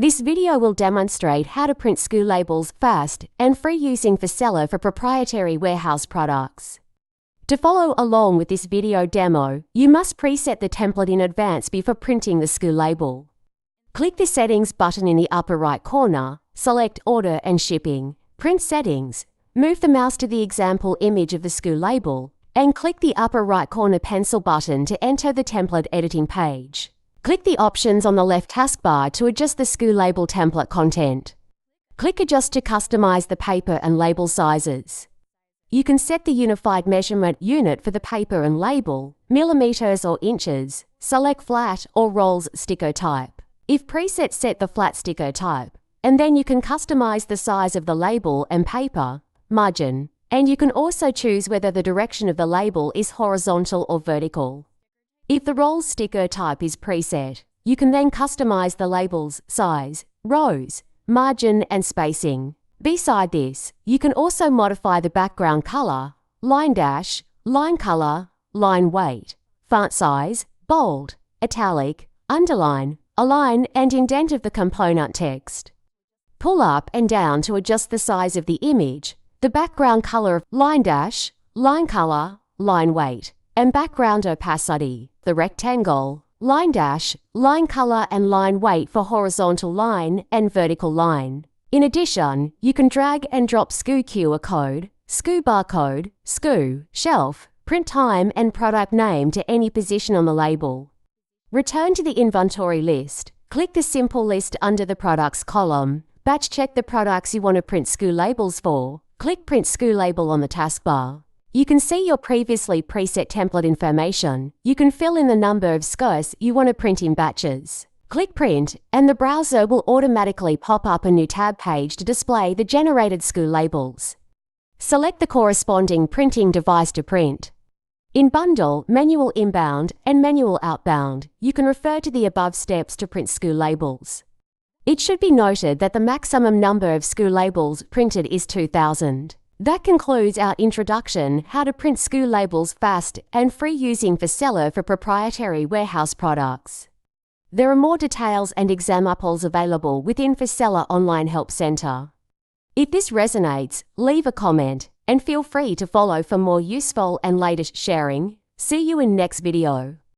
This video will demonstrate how to print SKU labels fast and free using 4Seller for proprietary warehouse products. To follow along with this video demo, you must preset the template in advance before printing the SKU label. Click the Settings button in the upper right corner, select Order and Shipping, Print Settings, move the mouse to the example image of the SKU label, and click the upper right corner pencil button to enter the template editing page. Click the options on the left taskbar to adjust the SKU label template content. Click Adjust to customize the paper and label sizes. You can set the unified measurement unit for the paper and label, millimeters or inches, select flat or rolls sticker type. If preset, set the flat sticker type, and then you can customize the size of the label and paper, margin, and you can also choose whether the direction of the label is horizontal or vertical. If the rolls sticker type is preset, you can then customize the label's size, rows, margin, and spacing. Beside this, you can also modify the background color, line dash, line color, line weight, font size, bold, italic, underline, align, and indent of the component text. Pull up and down to adjust the size of the image, the background color, line dash, line color, line weight, and background opacity, the rectangle, line dash, line color, and line weight for horizontal line and vertical line. In addition, you can drag and drop SKU QR code, SKU barcode, SKU, shelf, print time, and product name to any position on the label. Return to the inventory list. Click the Simple List under the Products column. Batch check the products you want to print SKU labels for. Click Print SKU Label on the taskbar. You can see your previously preset template information. You can fill in the number of SKUs you want to print in batches. Click Print, and the browser will automatically pop up a new tab page to display the generated SKU labels. Select the corresponding printing device to print. In Bundle, Manual Inbound, and Manual Outbound, you can refer to the above steps to print SKU labels. It should be noted that the maximum number of SKU labels printed is 2,000. That concludes our introduction how to print SKU labels fast and free using 4Seller for proprietary warehouse products. There are more details and examples available within 4Seller Online Help Center. If this resonates, leave a comment and feel free to follow for more useful and latest sharing. See you in next video.